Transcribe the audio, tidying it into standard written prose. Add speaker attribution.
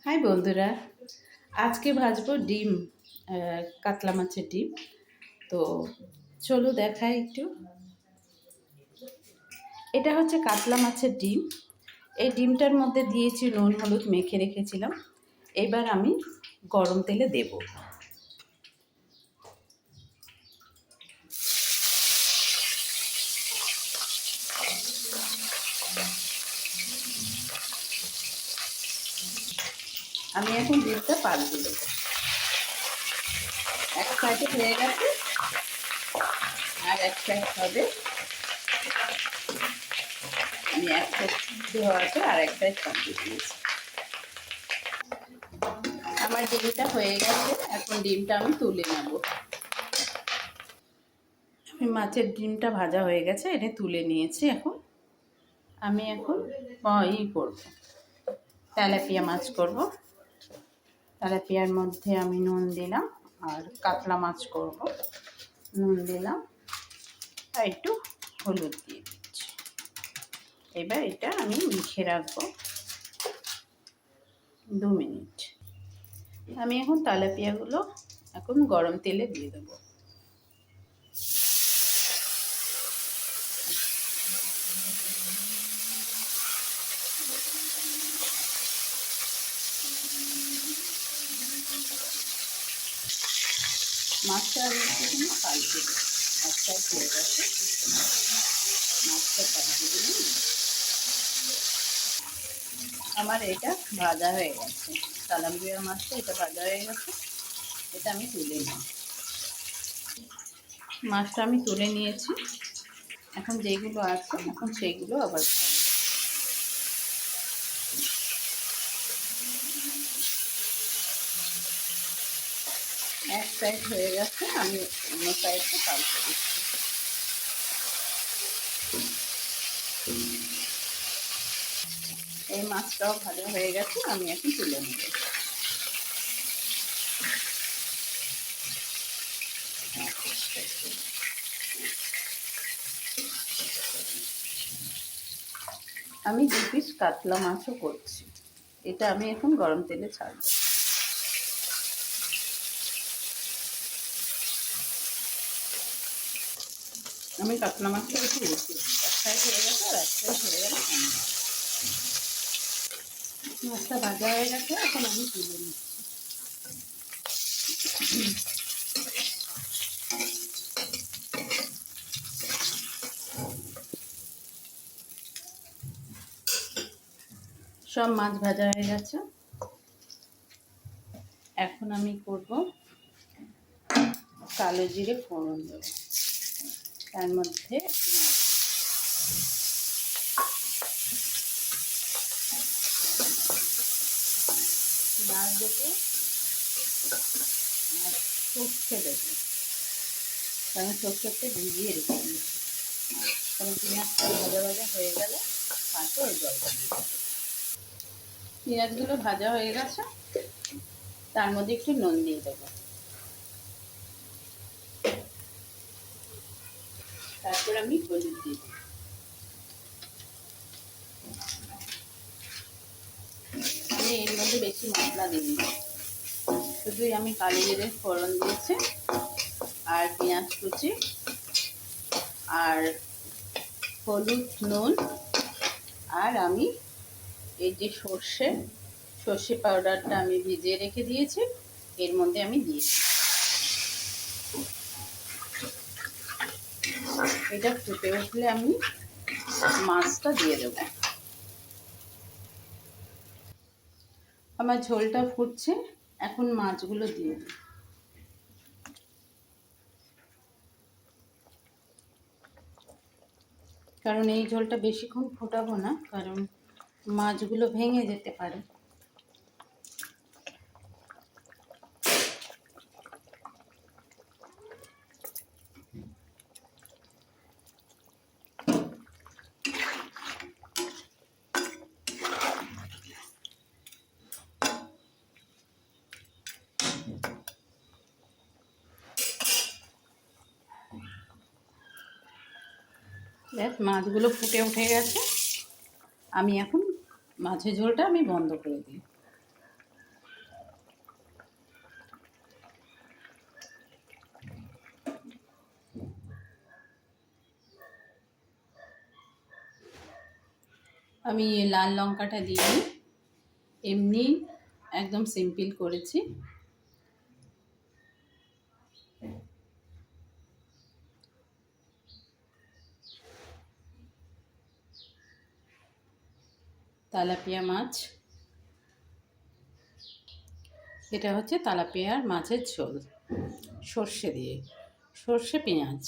Speaker 1: High বন্ধুরা, আজকে ভাজবো ডিম, কাতলা মাছের ডিম। তো চলো দেখাই একটু। এটা হচ্ছে কাতলা মাছের ডিম। এই ডিমটার মধ্যে দিয়েছি নুন হলুদ মেখে রেখেছিলাম। এবার আমি গরম তেলে দেব। আমি এখন ডিমটা পাল্টে দেব। এক সাইডে হয়ে গেছে, আর এক সাইড হবে। আমি এক সাইড দেওয়াতে আর এক সাইড পাল্টে দিয়েছি। আমার ডিমটা হয়ে গেছে, এখন ডিমটা আমি তুলে নেব। আমি মাছের ডিমটা ভাজা হয়ে গেছে, এটা তুলে নিয়েছি। আমি এখন করব, তেলাপিয়া মাছ করব। তেলাপিয়ার মধ্যে আমি নুন দিলাম, আর কাতলা মাছ করব, নুন দিলাম আর একটু হলুদ দিয়ে দিচ্ছি। এবার এটা আমি মেখে রাখবো 2 মিনিট। আমি এখন তেলাপিয়াগুলো এখন গরম তেলে দিয়ে দেবো। মাছটা পাল্টে দেবো। মাছটা হয়ে গেছে, মাছটা পাল্টে দিলাম। আমার এটা ভাজা হয়ে গেছে, তেলাপিয়া মাছটা এটা ভাজা হয়ে গেছে। এটা আমি তুলে নিই। মাছটা আমি তুলে নিয়েছি। এখন যেগুলো আছে এখন সেগুলো আবার এক সাইড হয়ে গেছে, আমি অন্য সাইডটা পাল্টে দিচ্ছি। এই মাছটাও ভাজা হয়ে গেছে, আমি এখন তুলে নেব। আমি 2 পিস কাতলা মাছও করছি। এটা আমি এখন গরম তেলে ছাড়ব। আমি কাতলা মাছটা একটু উঠিয়ে দিই। এক সাইড হয়ে গেছে আর এক সাইড হয়ে গেলে মাছটা ভাজা হয়ে গেছে, এখন আমি তুলে নিচ্ছি। সব মাছ ভাজা হয়ে গেছে। এখন আমি করব কালো জিরে ফোড়ন দেব। তার মধ্যে পেঁয়াজ দেবো আর সর্ষে দেবো। আমি সর্ষেটা ভিজিয়ে রেখে দিয়েছি। কারণ পেঁয়াজটা ভাজা ভাজা হয়ে গেলে তারপর ওই জলটা দিয়ে দেবো। পেঁয়াজগুলো ভাজা হয়ে গেছে, তার মধ্যে একটু নুন দিয়ে দেবো। তারপর আমি হলুদ দিয়ে দেবো। আমি এর মধ্যে বেশি মশলা দিইনি, শুধুই আমি কালো জিরে ফোড়ন দিয়েছি আর পেঁয়াজ কুচি আর হলুদ নুন, আর আমি এই যে সর্ষে পাউডারটা আমি ভিজিয়ে রেখে দিয়েছি এর মধ্যে আমি দিয়েছি। এটা ফুটে উঠলে আমি মাছটা দিয়ে দেব। আমার ঝোলটা ফুটছে, এখন মাছগুলো দিয়ে দেব। কারণ এই ঝোলটা বেশিক্ষণ ফোটাবো না, কারণ মাছগুলো ভেঙে যেতে পারে। দেখ মাছগুলো ফুটে উঠে গেছে। আমি এখন মাছের ঝোলটা আমি বন্ধ করে দিই। আমি এই লাল লঙ্কাটা দিইনি, এমনি একদম সিম্পল করেছি। তেলাপিয়া মাছ, এটা হচ্ছে তেলাপিয়ার মাছের ঝোল সর্ষে দিয়ে, সর্ষে পেঁয়াজ।